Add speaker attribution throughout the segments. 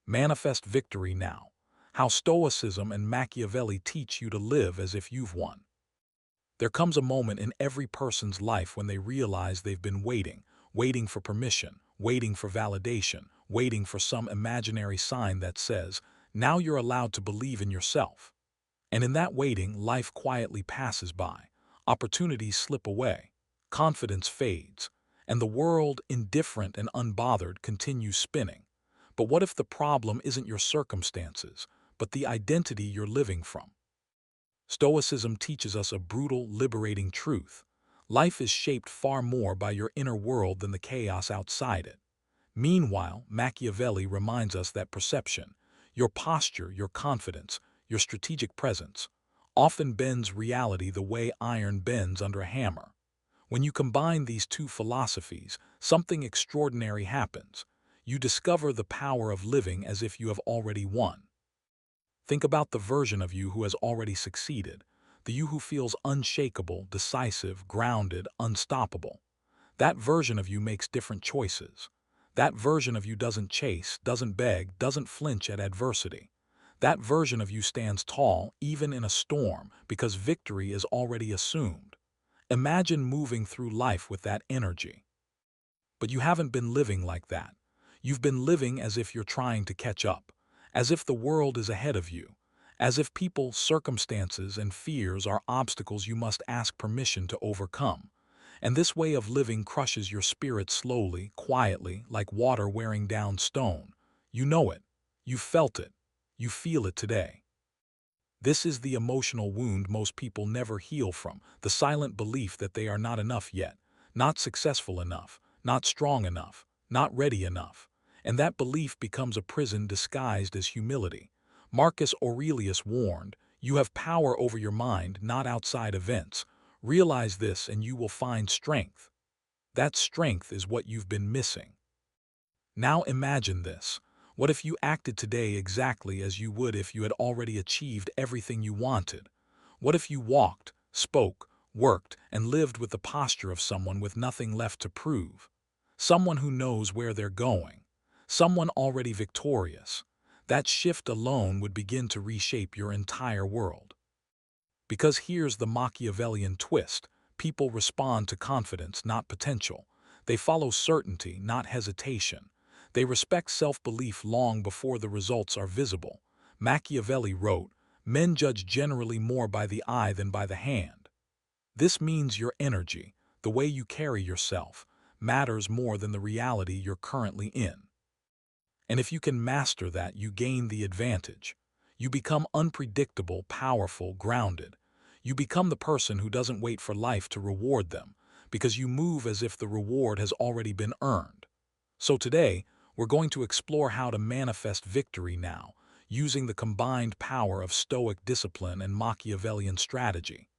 Speaker 1: Manifest victory now. How Stoicism and Machiavelli teach you to live as if you've won. There comes a moment in every person's life when they realize they've been waiting for permission, waiting for validation, waiting for some imaginary sign that says, now you're allowed to believe in yourself. And in that waiting, life quietly passes by. Opportunities slip away. Confidence fades. And the world, indifferent and unbothered, continues spinning. But what if the problem isn't your circumstances, but the identity you're living from? Stoicism teaches us a brutal, liberating truth. Life is shaped far more by your inner world than the chaos outside it. Meanwhile, Machiavelli reminds us that perception, your posture, your confidence, your strategic presence, often bends reality the way iron bends under a hammer. When you combine these two philosophies, something extraordinary happens. You discover the power of living as if you have already won. Think about the version of you who has already succeeded, the you who feels unshakable, decisive, grounded, unstoppable. That version of you makes different choices. That version of you doesn't chase, doesn't beg, doesn't flinch at adversity. That version of you stands tall, even in a storm, because victory is already assumed. Imagine moving through life with that energy. But you haven't been living like that. You've been living as if you're trying to catch up, as if the world is ahead of you, as if people, circumstances, and fears are obstacles you must ask permission to overcome. And this way of living crushes your spirit slowly, quietly, like water wearing down stone. You know it. You felt it. You feel it today. This is the emotional wound most people never heal from, the silent belief that they are not enough yet, not successful enough, not strong enough, not ready enough. And that belief becomes a prison disguised as humility. Marcus Aurelius warned, "You have power over your mind, not outside events. Realize this and you will find strength." That strength is what you've been missing. Now imagine this. What if you acted today exactly as you would if you had already achieved everything you wanted? What if you walked, spoke, worked, and lived with the posture of someone with nothing left to prove? Someone who knows where they're going. Someone already victorious. That shift alone would begin to reshape your entire world. Because here's the Machiavellian twist. People respond to confidence, not potential. They follow certainty, not hesitation. They respect self-belief long before the results are visible. Machiavelli wrote, "Men judge generally more by the eye than by the hand." This means your energy, the way you carry yourself, matters more than the reality you're currently in. And if you can master that, you gain the advantage. You become unpredictable, powerful, grounded. You become the person who doesn't wait for life to reward them, because you move as if the reward has already been earned. So today, we're going to explore how to manifest victory now, using the combined power of Stoic discipline and Machiavellian strategy.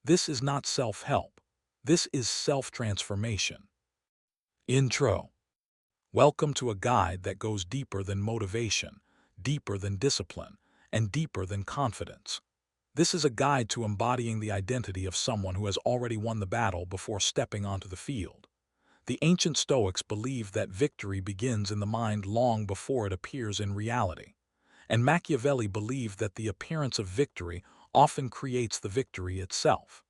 Speaker 1: This is not self-help. This is self-transformation. Intro. Welcome to a guide that goes deeper than motivation, deeper than discipline, and deeper than confidence. This is a guide to embodying the identity of someone who has already won the battle before stepping onto the field. The ancient Stoics believed that victory begins in the mind long before it appears in reality. And Machiavelli believed that the appearance of victory often creates the victory itself.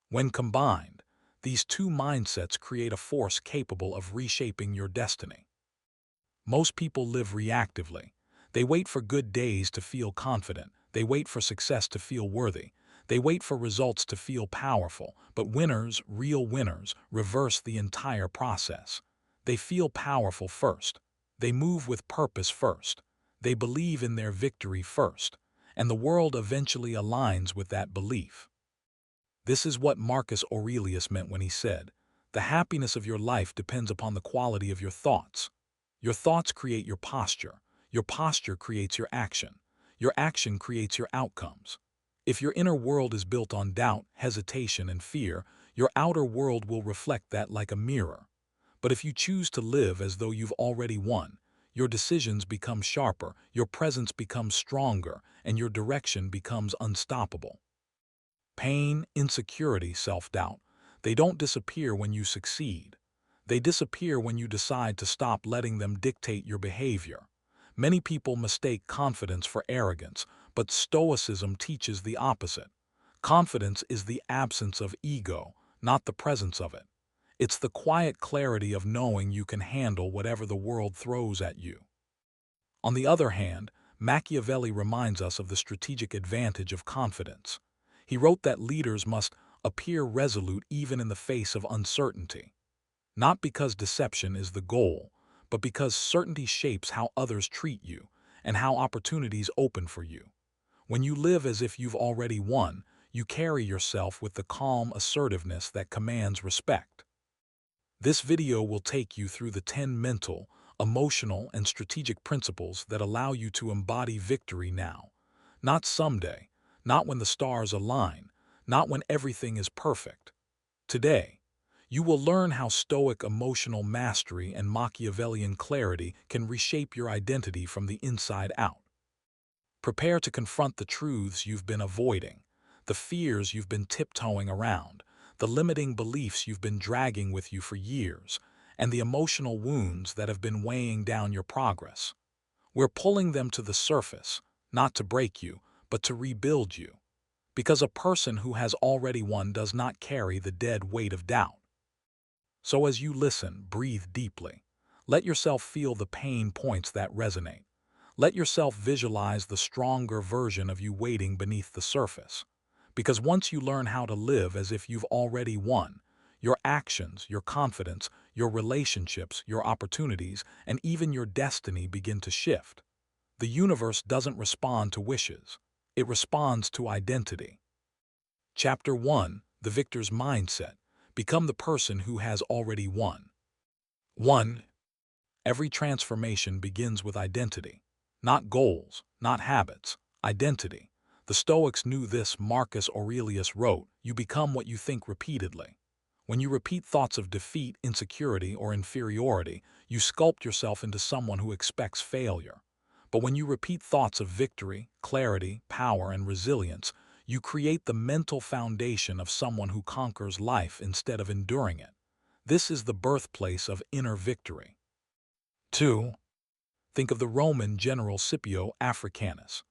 Speaker 1: When combined, these two mindsets create a force capable of reshaping your destiny. Most people live reactively. They wait for good days to feel confident. They wait for success to feel worthy. They wait for results to feel powerful. But winners, real winners, reverse the entire process. They feel powerful first. They move with purpose first. They believe in their victory first. And the world eventually aligns with that belief. This is what Marcus Aurelius meant when he said, "The happiness of your life depends upon the quality of your thoughts." Your thoughts create your posture. Your posture creates your action. Your action creates your outcomes. If your inner world is built on doubt, hesitation, and fear, your outer world will reflect that like a mirror. But if you choose to live as though you've already won, your decisions become sharper, your presence becomes stronger, and your direction becomes unstoppable. Pain, insecurity, self-doubt, they don't disappear when you succeed. They disappear when you decide to stop letting them dictate your behavior. Many people mistake confidence for arrogance, but Stoicism teaches the opposite. Confidence is the absence of ego, not the presence of it. It's the quiet clarity of knowing you can handle whatever the world throws at you. On the other hand, Machiavelli reminds us of the strategic advantage of confidence. He wrote that leaders must appear resolute even in the face of uncertainty. Not because deception is the goal, but because certainty shapes how others treat you and how opportunities open for you. When you live as if you've already won, you carry yourself with the calm assertiveness that commands respect. This video will take you through the 10 mental, emotional, and strategic principles that allow you to embody victory now. Not someday, not when the stars align, not when everything is perfect. Today, you will learn how Stoic emotional mastery and Machiavellian clarity can reshape your identity from the inside out. Prepare to confront the truths you've been avoiding, the fears you've been tiptoeing around, the limiting beliefs you've been dragging with you for years, and the emotional wounds that have been weighing down your progress. We're pulling them to the surface, not to break you, but to rebuild you. Because a person who has already won does not carry the dead weight of doubt. So as you listen, breathe deeply. Let yourself feel the pain points that resonate. Let yourself visualize the stronger version of you waiting beneath the surface. Because once you learn how to live as if you've already won, your actions, your confidence, your relationships, your opportunities, and even your destiny begin to shift. The universe doesn't respond to wishes. It responds to identity. Chapter 1: The Victor's Mindset. Become the person who has already won. 1. Every transformation begins with identity. Not goals, not habits, identity. The Stoics knew this. Marcus Aurelius wrote, "You become what you think repeatedly." When you repeat thoughts of defeat, insecurity, or inferiority, you sculpt yourself into someone who expects failure. But when you repeat thoughts of victory, clarity, power, and resilience, you create the mental foundation of someone who conquers life instead of enduring it. This is the birthplace of inner victory. 2. Think of the Roman general Scipio Africanus.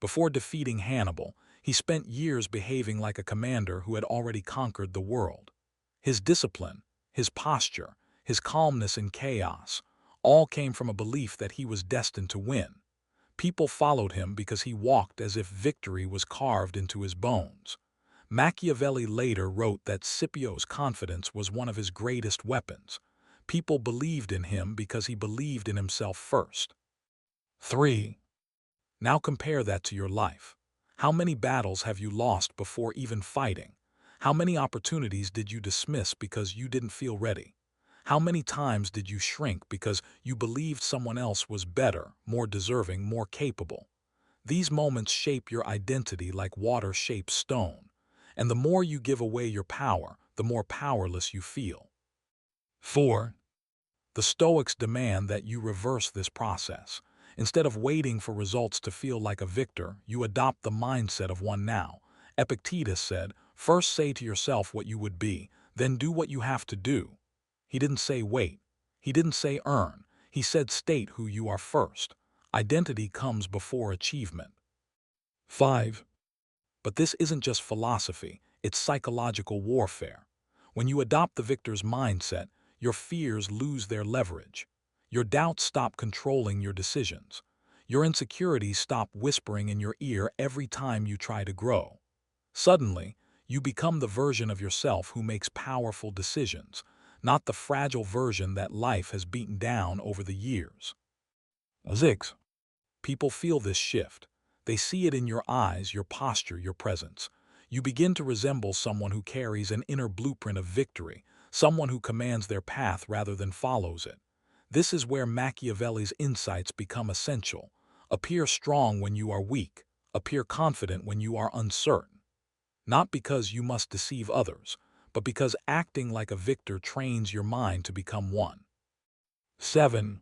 Speaker 1: Before defeating Hannibal, he spent years behaving like a commander who had already conquered the world. His discipline, his posture, his calmness in chaos, all came from a belief that he was destined to win. People followed him because he walked as if victory was carved into his bones. Machiavelli later wrote that Scipio's confidence was one of his greatest weapons. People believed in him because he believed in himself first. 3. Now compare that to your life. How many battles have you lost before even fighting? How many opportunities did you dismiss because you didn't feel ready? How many times did you shrink because you believed someone else was better, more deserving, more capable? These moments shape your identity like water shapes stone. And the more you give away your power, the more powerless you feel. 4. The Stoics demand that you reverse this process. Instead of waiting for results to feel like a victor, you adopt the mindset of one now. Epictetus said, "First say to yourself what you would be, then do what you have to do." He didn't say wait. He didn't say earn. He said state who you are first. Identity comes before achievement. 5. But this isn't just philosophy, it's psychological warfare. When you adopt the victor's mindset, your fears lose their leverage. Your doubts stop controlling your decisions. Your insecurities stop whispering in your ear every time you try to grow. Suddenly, you become the version of yourself who makes powerful decisions, not the fragile version that life has beaten down over the years. 6. People feel this shift. They see it in your eyes, your posture, your presence. You begin to resemble someone who carries an inner blueprint of victory, someone who commands their path rather than follows it. This is where Machiavelli's insights become essential. Appear strong when you are weak. Appear confident when you are uncertain. Not because you must deceive others, but because acting like a victor trains your mind to become one. 7.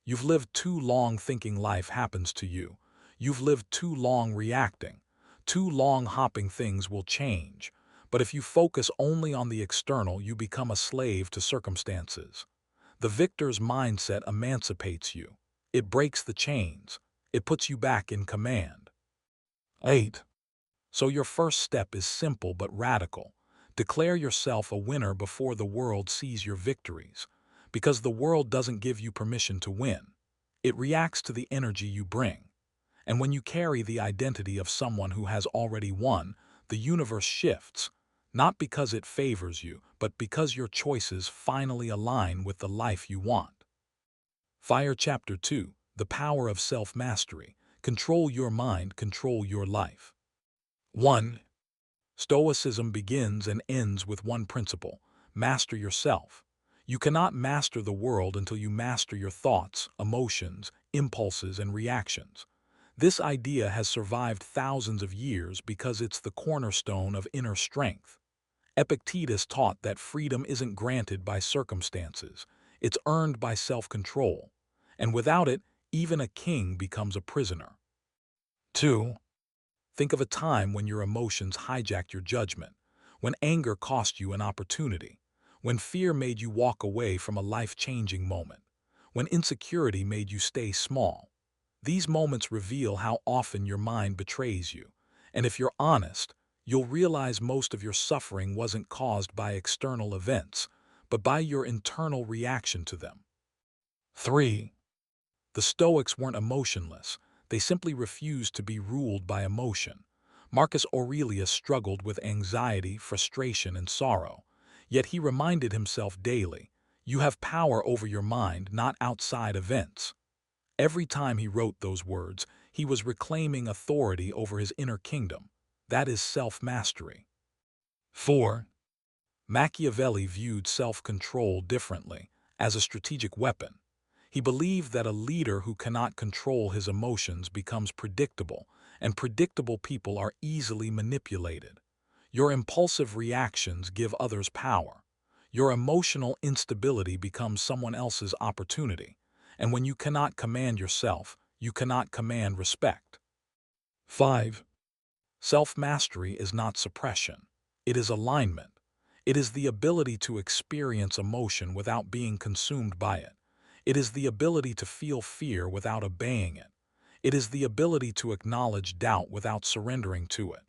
Speaker 1: You've lived too long thinking life happens to you. You've lived too long reacting. Too long hoping things will change. But if you focus only on the external, you become a slave to circumstances. The victor's mindset emancipates you. It breaks the chains. It puts you back in command. 8. So your first step is simple but radical. Declare yourself a winner before the world sees your victories. Because the world doesn't give you permission to win. It reacts to the energy you bring. And when you carry the identity of someone who has already won, the universe shifts, not because it favors you, but because your choices finally align with the life you want. Fire Chapter 2, The Power of Self-Mastery. Control your mind, control your life. 1. Stoicism begins and ends with one principle: master yourself. You cannot master the world until you master your thoughts, emotions, impulses, and reactions. This idea has survived thousands of years because it's the cornerstone of inner strength. Epictetus taught that freedom isn't granted by circumstances, it's earned by self-control. And without it, even a king becomes a prisoner. 2. Think of a time when your emotions hijacked your judgment, when anger cost you an opportunity, when fear made you walk away from a life-changing moment, when insecurity made you stay small. These moments reveal how often your mind betrays you, and if you're honest, you'll realize most of your suffering wasn't caused by external events, but by your internal reaction to them. 3. The Stoics weren't emotionless, they simply refused to be ruled by emotion. Marcus Aurelius struggled with anxiety, frustration, and sorrow, yet he reminded himself daily, "You have power over your mind, not outside events." Every time he wrote those words, he was reclaiming authority over his inner kingdom. That is self-mastery. 4. Machiavelli viewed self-control differently, as a strategic weapon. He believed that a leader who cannot control his emotions becomes predictable, and predictable people are easily manipulated. Your impulsive reactions give others power. Your emotional instability becomes someone else's opportunity. And when you cannot command yourself, you cannot command respect. 5. Self-mastery is not suppression. It is alignment. It is the ability to experience emotion without being consumed by it. It is the ability to feel fear without obeying it. It is the ability to acknowledge doubt without surrendering to it.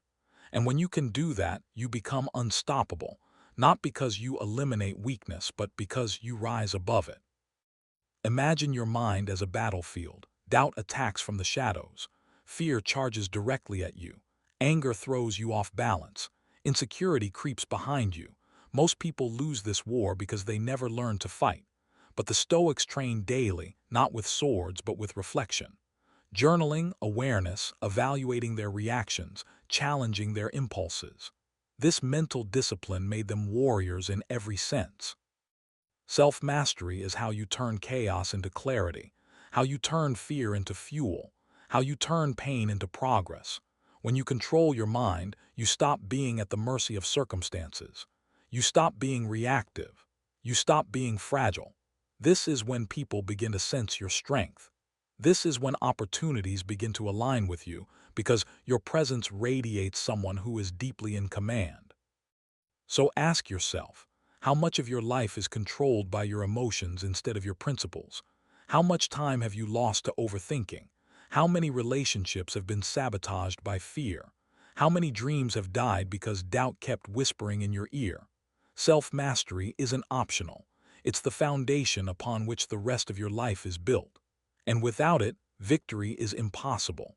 Speaker 1: And when you can do that, you become unstoppable, not because you eliminate weakness, but because you rise above it. Imagine your mind as a battlefield. Doubt attacks from the shadows. Fear charges directly at you. Anger throws you off balance. Insecurity creeps behind you. Most people lose this war because they never learn to fight. But the Stoics train daily, not with swords, but with reflection. Journaling, awareness, evaluating their reactions, challenging their impulses. This mental discipline made them warriors in every sense. Self-mastery is how you turn chaos into clarity, how you turn fear into fuel, how you turn pain into progress. When you control your mind, you stop being at the mercy of circumstances. You stop being reactive. You stop being fragile. This is when people begin to sense your strength. This is when opportunities begin to align with you because your presence radiates someone who is deeply in command. So ask yourself, how much of your life is controlled by your emotions instead of your principles? How much time have you lost to overthinking? How many relationships have been sabotaged by fear? How many dreams have died because doubt kept whispering in your ear? Self-mastery isn't optional. It's the foundation upon which the rest of your life is built. And without it, victory is impossible.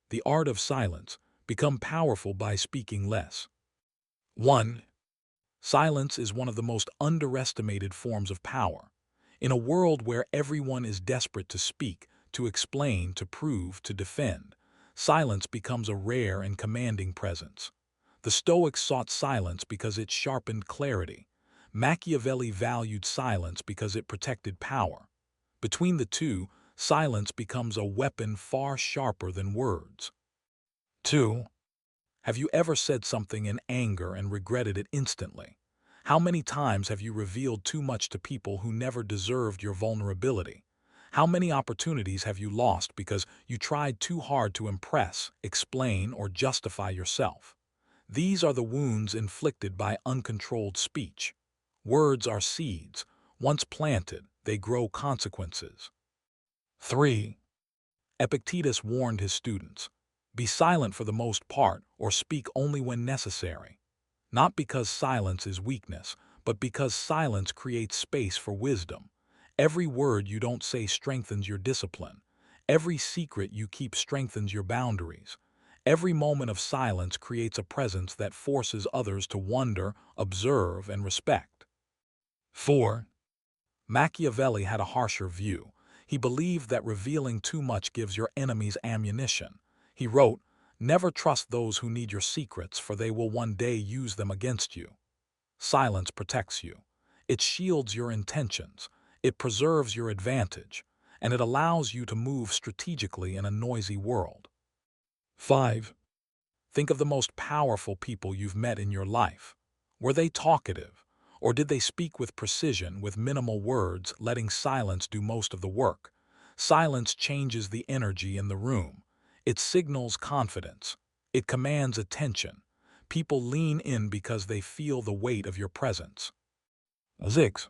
Speaker 1: The art of silence. Become powerful by speaking less. 1. Silence is one of the most underestimated forms of power. In a world where everyone is desperate to speak, to explain, to prove, to defend, silence becomes a rare and commanding presence. The Stoics sought silence because it sharpened clarity. Machiavelli valued silence because it protected power. Between the two, silence becomes a weapon far sharper than words. 2. Have you ever said something in anger and regretted it instantly? How many times have you revealed too much to people who never deserved your vulnerability? How many opportunities have you lost because you tried too hard to impress, explain, or justify yourself? These are the wounds inflicted by uncontrolled speech. Words are seeds. Once planted, they grow consequences. 3. Epictetus warned his students, "Be silent for the most part, or speak only when necessary." Not because silence is weakness, but because silence creates space for wisdom. Every word you don't say strengthens your discipline. Every secret you keep strengthens your boundaries. Every moment of silence creates a presence that forces others to wonder, observe, and respect. 4. Machiavelli had a harsher view. He believed that revealing too much gives your enemies ammunition. He wrote, "Never trust those who need your secrets, for they will one day use them against you." Silence protects you. It shields your intentions. It preserves your advantage. And it allows you to move strategically in a noisy world. 5. Think of the most powerful people you've met in your life. Were they talkative? Or did they speak with precision, with minimal words, letting silence do most of the work? Silence changes the energy in the room. It signals confidence. It commands attention. People lean in because they feel the weight of your presence. 6.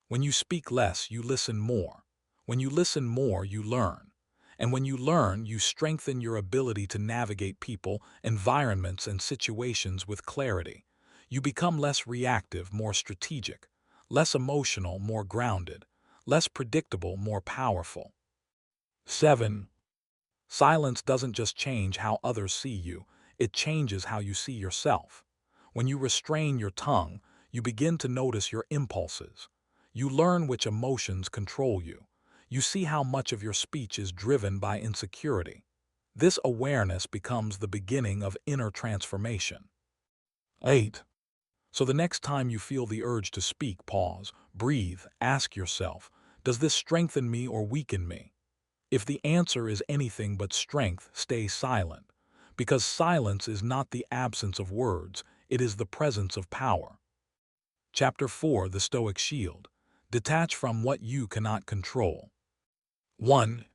Speaker 1: When you speak less, you listen more. When you listen more, you learn. And when you learn, you strengthen your ability to navigate people, environments, and situations with clarity. You become less reactive, more strategic, less emotional, more grounded, less predictable, more powerful. 7. Silence doesn't just change how others see you, it changes how you see yourself. When you restrain your tongue, you begin to notice your impulses. You learn which emotions control you. You see how much of your speech is driven by insecurity. This awareness becomes the beginning of inner transformation. 8. So the next time you feel the urge to speak, pause, breathe, ask yourself, does this strengthen me or weaken me? If the answer is anything but strength, stay silent, because silence is not the absence of words, it is the presence of power. Chapter 4, The Stoic Shield. Detach from what you cannot control. 1.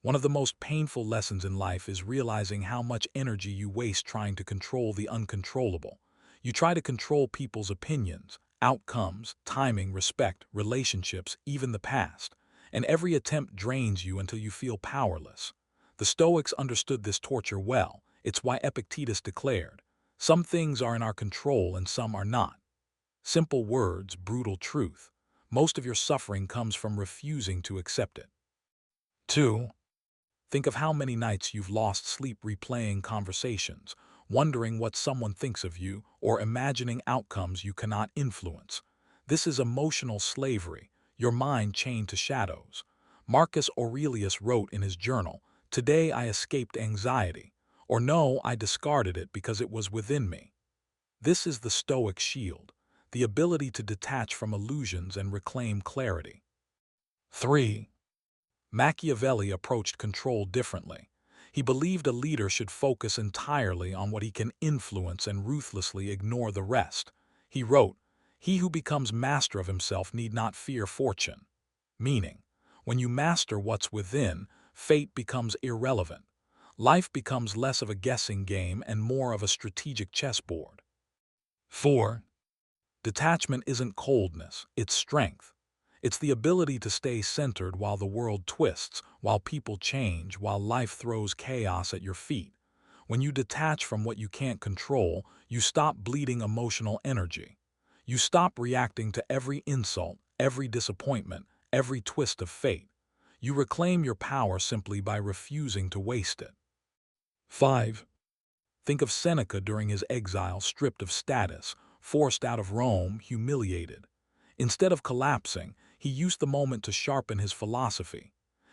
Speaker 1: One of the most painful lessons in life is realizing how much energy you waste trying to control the uncontrollable. You try to control people's opinions, outcomes, timing, respect, relationships, even the past, and every attempt drains you until you feel powerless. The Stoics understood this torture well. It's why Epictetus declared, "Some things are in our control and some are not." Simple words, brutal truth. Most of your suffering comes from refusing to accept it. 2. Think of how many nights you've lost sleep replaying conversations, wondering what someone thinks of you, or imagining outcomes you cannot influence. This is emotional slavery, your mind chained to shadows. Marcus Aurelius wrote in his journal, "Today I escaped anxiety," or "No, I discarded it because it was within me." This is the Stoic shield, the ability to detach from illusions and reclaim clarity. 3. Machiavelli approached control differently. He believed a leader should focus entirely on what he can influence and ruthlessly ignore the rest. He wrote, "He who becomes master of himself need not fear fortune." Meaning, when you master what's within, fate becomes irrelevant. Life becomes less of a guessing game and more of a strategic chessboard. 4. Detachment isn't coldness, it's strength. It's the ability to stay centered while the world twists, while people change, while life throws chaos at your feet. When you detach from what you can't control, you stop bleeding emotional energy. You stop reacting to every insult, every disappointment, every twist of fate. You reclaim your power simply by refusing to waste it. 5. Think of Seneca during his exile, stripped of status, forced out of Rome, humiliated. Instead of collapsing, he used the moment to sharpen his philosophy.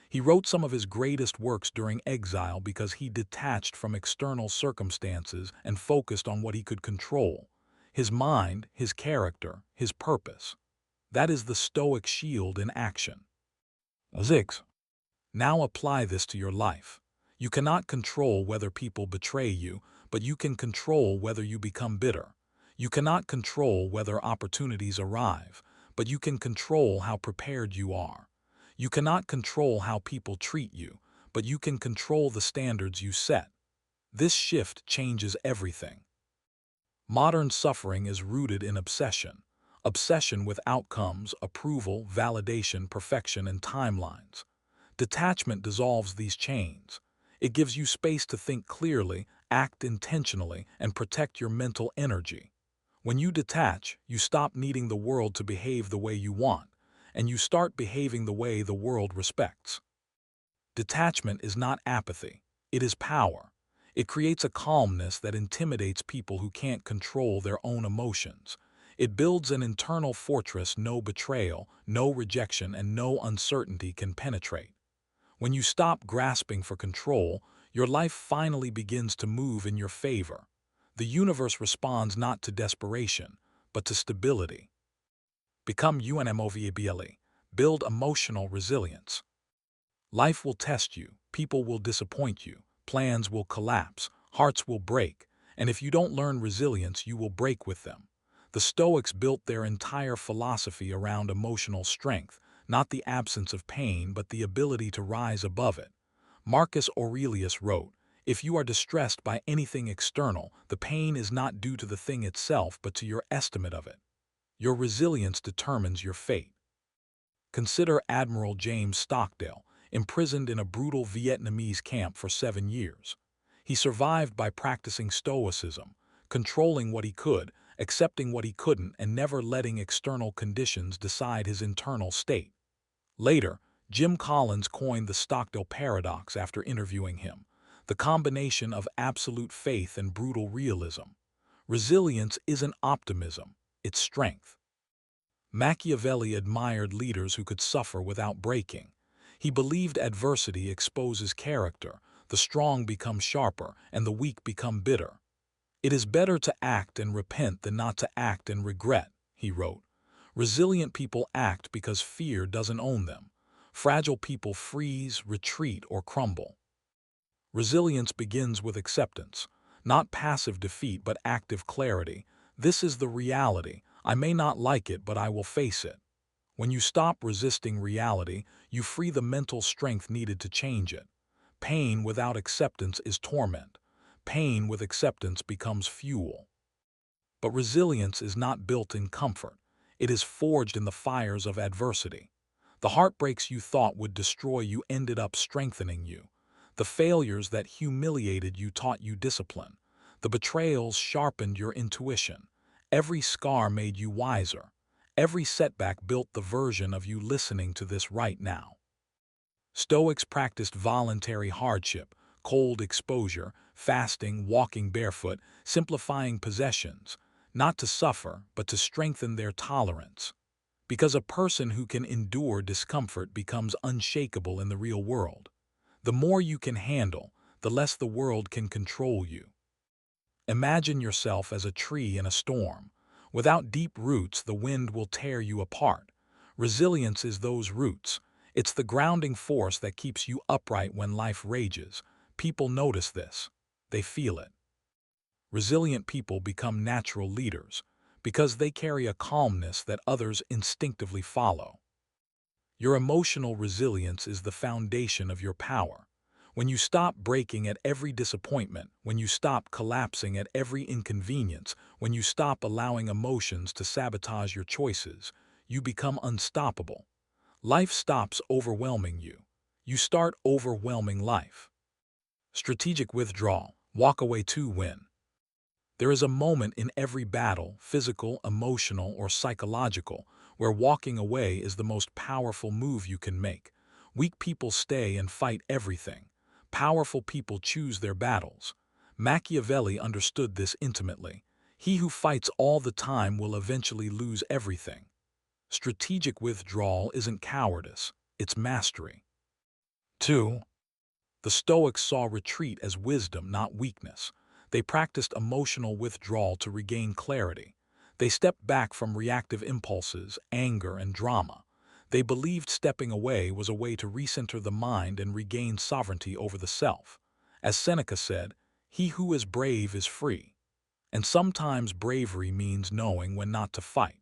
Speaker 1: He wrote some of his greatest works during exile because he detached from external circumstances and focused on what he could control: his mind, his character, his purpose. That is the Stoic shield in action. 6. Now apply this to your life. You cannot control whether people betray you, but you can control whether you become bitter. You cannot control whether opportunities arrive, but you can control how prepared you are. You cannot control how people treat you, but you can control the standards you set. This shift changes everything. Modern suffering is rooted in obsession. Obsession with outcomes, approval, validation, perfection, and timelines. Detachment dissolves these chains. It gives you space to think clearly, act intentionally, and protect your mental energy. When you detach, you stop needing the world to behave the way you want, and you start behaving the way the world respects. Detachment is not apathy, it is power. It creates a calmness that intimidates people who can't control their own emotions. It builds an internal fortress no betrayal, no rejection, and no uncertainty can penetrate. When you stop grasping for control, your life finally begins to move in your favor. The universe responds not to desperation, but to stability. Become unmovable. Build emotional resilience. Life will test you, people will disappoint you, plans will collapse, hearts will break, and if you don't learn resilience, you will break with them. The Stoics built their entire philosophy around emotional strength, not the absence of pain, but the ability to rise above it. Marcus Aurelius wrote, "If you are distressed by anything external, the pain is not due to the thing itself, but to your estimate of it. Your resilience determines your fate." Consider Admiral James Stockdale, imprisoned in a brutal Vietnamese camp for 7 years. He survived by practicing Stoicism, controlling what he could, accepting what he couldn't, and never letting external conditions decide his internal state. Later, Jim Collins coined the Stockdale paradox after interviewing him, the combination of absolute faith and brutal realism. Resilience isn't optimism, it's strength. Machiavelli admired leaders who could suffer without breaking. He believed adversity exposes character, the strong become sharper, and the weak become bitter. "It is better to act and repent than not to act and regret," he wrote. Resilient people act because fear doesn't own them. Fragile people freeze, retreat, or crumble. Resilience begins with acceptance, not passive defeat but active clarity. "This is the reality. I may not like it, but I will face it." When you stop resisting reality, you free the mental strength needed to change it. Pain without acceptance is torment. Pain with acceptance becomes fuel. But resilience is not built in comfort. It is forged in the fires of adversity. The heartbreaks you thought would destroy you ended up strengthening you. The failures that humiliated you taught you discipline. The betrayals sharpened your intuition. Every scar made you wiser. Every setback built the version of you listening to this right now. Stoics practiced voluntary hardship, cold exposure, fasting, walking barefoot, simplifying possessions, not to suffer, but to strengthen their tolerance. Because a person who can endure discomfort becomes unshakable in the real world. The more you can handle, the less the world can control you. Imagine yourself as a tree in a storm. Without deep roots, the wind will tear you apart. Resilience is those roots. It's the grounding force that keeps you upright when life rages. People notice this. They feel it. Resilient people become natural leaders because they carry a calmness that others instinctively follow. Your emotional resilience is the foundation of your power. When you stop breaking at every disappointment, when you stop collapsing at every inconvenience, when you stop allowing emotions to sabotage your choices, you become unstoppable. Life stops overwhelming you. You start overwhelming life. Strategic withdrawal. Walk away to win. There is a moment in every battle, physical, emotional, or psychological, where walking away is the most powerful move you can make. Weak people stay and fight everything. Powerful people choose their battles. Machiavelli understood this intimately. He who fights all the time will eventually lose everything. Strategic withdrawal isn't cowardice, it's mastery. 2. The Stoics saw retreat as wisdom, not weakness. They practiced emotional withdrawal to regain clarity. They stepped back from reactive impulses, anger, and drama. They believed stepping away was a way to recenter the mind and regain sovereignty over the self. As Seneca said, "He who is brave is free." And sometimes bravery means knowing when not to fight.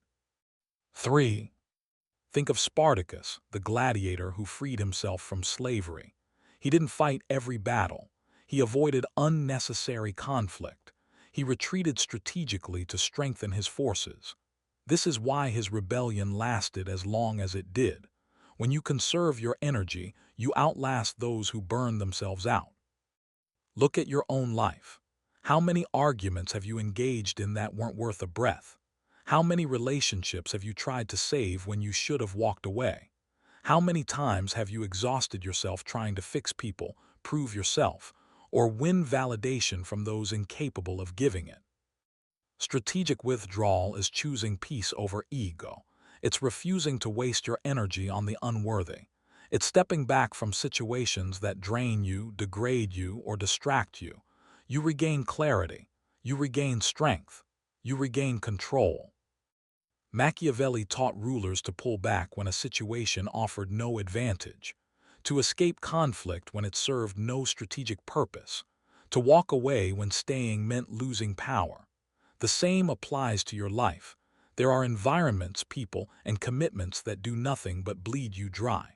Speaker 1: 3. Think of Spartacus, the gladiator who freed himself from slavery. He didn't fight every battle. He avoided unnecessary conflict. He retreated strategically to strengthen his forces. This is why his rebellion lasted as long as it did. When you conserve your energy, you outlast those who burn themselves out. Look at your own life. How many arguments have you engaged in that weren't worth a breath? How many relationships have you tried to save when you should have walked away? How many times have you exhausted yourself trying to fix people, prove yourself, or win validation from those incapable of giving it? Strategic withdrawal is choosing peace over ego. It's refusing to waste your energy on the unworthy. It's stepping back from situations that drain you, degrade you, or distract you. You regain clarity. You regain strength. You regain control. Machiavelli taught rulers to pull back when a situation offered no advantage, to escape conflict when it served no strategic purpose, to walk away when staying meant losing power. The same applies to your life. There are environments, people, and commitments that do nothing but bleed you dry.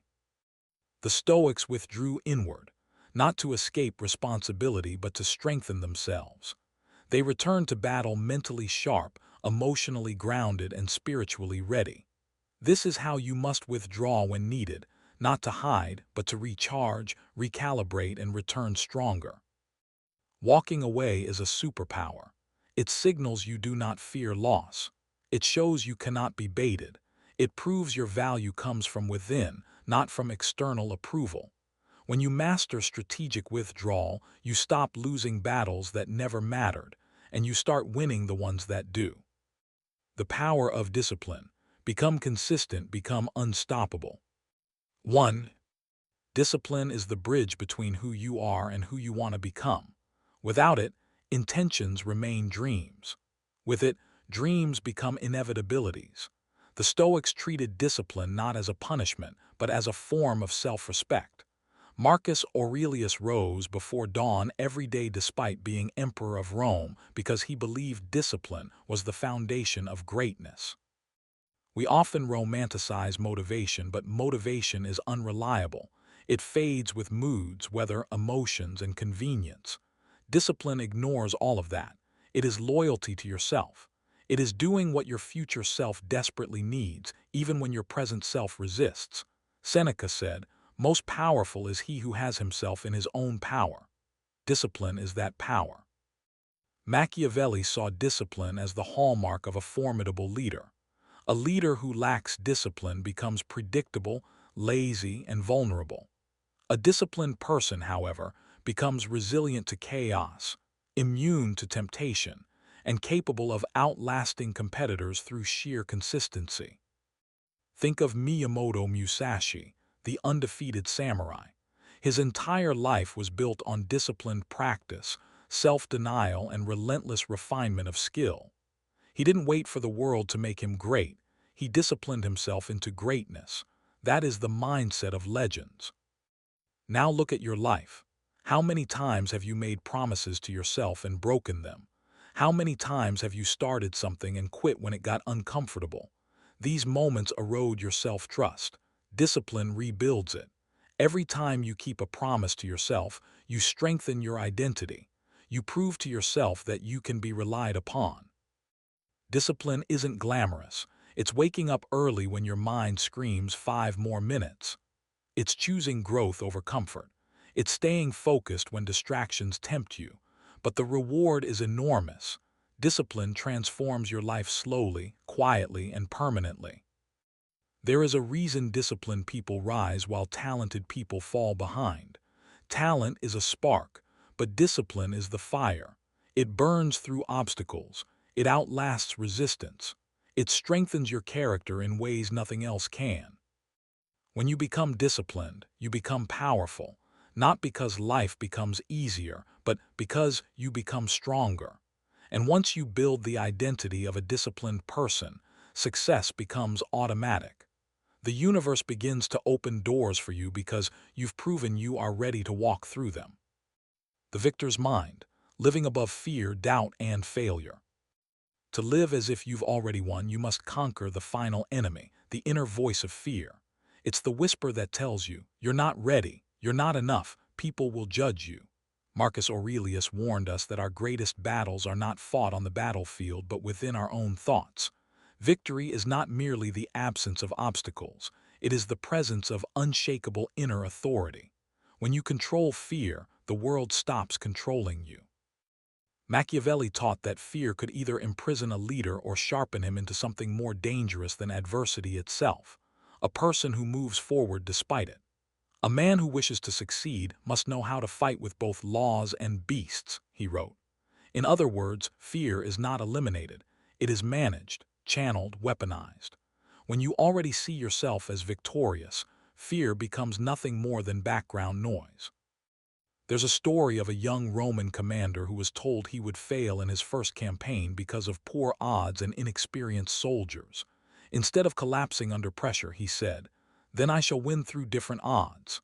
Speaker 1: The Stoics withdrew inward, not to escape responsibility but to strengthen themselves. They returned to battle mentally sharp, emotionally grounded, and spiritually ready. This is how you must withdraw when needed, not to hide, but to recharge, recalibrate, and return stronger. Walking away is a superpower. It signals you do not fear loss. It shows you cannot be baited. It proves your value comes from within, not from external approval. When you master strategic withdrawal, you stop losing battles that never mattered, and you start winning the ones that do. The power of discipline. Become consistent, become unstoppable. 1. Discipline is the bridge between who you are and who you want to become. Without it, intentions remain dreams. With it, dreams become inevitabilities. The Stoics treated discipline not as a punishment, but as a form of self-respect. Marcus Aurelius rose before dawn every day despite being emperor of Rome because he believed discipline was the foundation of greatness. We often romanticize motivation, but motivation is unreliable. It fades with moods, weather, emotions, and convenience. Discipline ignores all of that. It is loyalty to yourself. It is doing what your future self desperately needs, even when your present self resists. Seneca said, "Most powerful is he who has himself in his own power." Discipline is that power. Machiavelli saw discipline as the hallmark of a formidable leader. A leader who lacks discipline becomes predictable, lazy, and vulnerable. A disciplined person, however, becomes resilient to chaos, immune to temptation, and capable of outlasting competitors through sheer consistency. Think of Miyamoto Musashi, the undefeated samurai. His entire life was built on disciplined practice, self-denial, and relentless refinement of skill. He didn't wait for the world to make him great. He disciplined himself into greatness. That is the mindset of legends. Now look at your life. How many times have you made promises to yourself and broken them? How many times have you started something and quit when it got uncomfortable? These moments erode your self-trust. Discipline rebuilds it. Every time you keep a promise to yourself, you strengthen your identity. You prove to yourself that you can be relied upon. Discipline isn't glamorous. It's waking up early when your mind screams 5 more minutes. It's choosing growth over comfort. It's staying focused when distractions tempt you. But the reward is enormous. Discipline transforms your life slowly, quietly, and permanently. There is a reason disciplined people rise while talented people fall behind. Talent is a spark, but discipline is the fire. It burns through obstacles. It outlasts resistance. It strengthens your character in ways nothing else can. When you become disciplined, you become powerful, not because life becomes easier, but because you become stronger. And once you build the identity of a disciplined person, success becomes automatic. The universe begins to open doors for you because you've proven you are ready to walk through them. The victor's mind, living above fear, doubt, and failure. To live as if you've already won, you must conquer the final enemy, the inner voice of fear. It's the whisper that tells you, you're not ready, you're not enough, people will judge you. Marcus Aurelius warned us that our greatest battles are not fought on the battlefield but within our own thoughts. Victory is not merely the absence of obstacles, It is the presence of unshakable inner authority. When you control fear, the world stops controlling you. Machiavelli taught that fear could either imprison a leader or sharpen him into something more dangerous than adversity itself, a person who moves forward despite it. A man who wishes to succeed must know how to fight with both laws and beasts, he wrote. In other words, fear is not eliminated. It is managed, channeled, weaponized. When you already see yourself as victorious, fear becomes nothing more than background noise. There's a story of a young Roman commander who was told he would fail in his first campaign because of poor odds and inexperienced soldiers. Instead of collapsing under pressure, he said, "Then I shall win through different odds."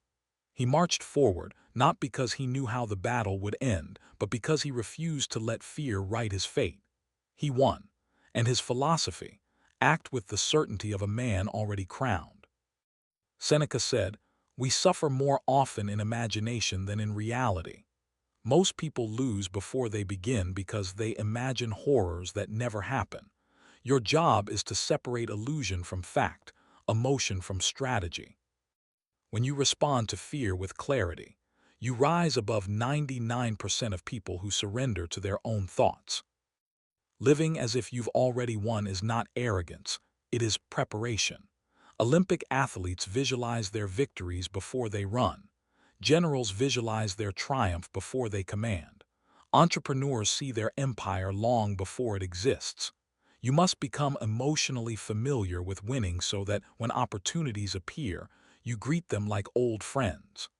Speaker 1: He marched forward, not because he knew how the battle would end, but because he refused to let fear write his fate. He won. And his philosophy: act with the certainty of a man already crowned. Seneca said, "We suffer more often in imagination than in reality." Most people lose before they begin because they imagine horrors that never happen. Your job is to separate illusion from fact, emotion from strategy. When you respond to fear with clarity, you rise above 99% of people who surrender to their own thoughts. Living as if you've already won is not arrogance, it is preparation. Olympic athletes visualize their victories before they run. Generals visualize their triumph before they command. Entrepreneurs see their empire long before it exists. You must become emotionally familiar with winning so that when opportunities appear, you greet them like old friends.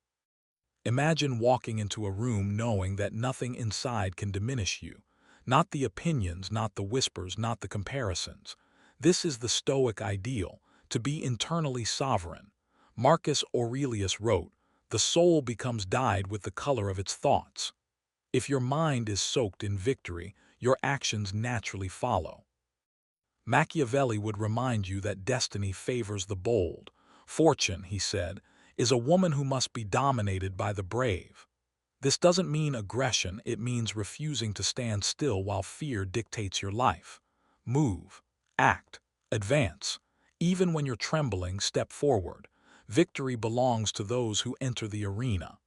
Speaker 1: Imagine walking into a room knowing that nothing inside can diminish you. Not the opinions, not the whispers, not the comparisons. This is the Stoic ideal, to be internally sovereign. Marcus Aurelius wrote, "The soul becomes dyed with the color of its thoughts." If your mind is soaked in victory, your actions naturally follow. Machiavelli would remind you that destiny favors the bold. Fortune, he said, is a woman who must be dominated by the brave. This doesn't mean aggression, it means refusing to stand still while fear dictates your life. Move, act, advance. Even when you're trembling, step forward. Victory belongs to those who enter the arena.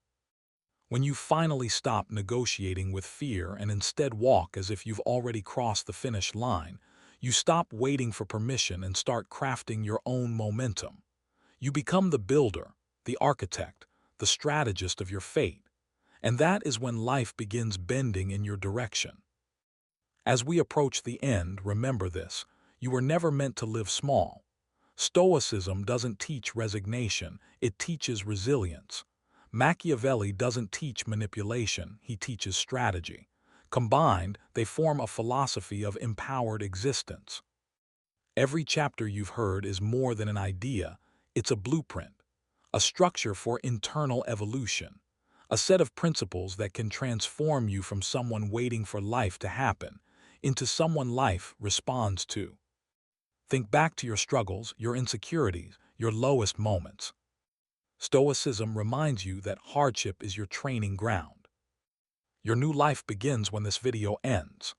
Speaker 1: When you finally stop negotiating with fear and instead walk as if you've already crossed the finish line, you stop waiting for permission and start crafting your own momentum. You become the builder, the architect, the strategist of your fate. And that is when life begins bending in your direction. As we approach the end, remember this: you were never meant to live small. Stoicism doesn't teach resignation, it teaches resilience. Machiavelli doesn't teach manipulation, he teaches strategy. Combined, they form a philosophy of empowered existence. Every chapter you've heard is more than an idea, it's a blueprint, a structure for internal evolution, a set of principles that can transform you from someone waiting for life to happen into someone life responds to. Think back to your struggles, your insecurities, your lowest moments. Stoicism reminds you that hardship is your training ground. Your new life begins when this video ends.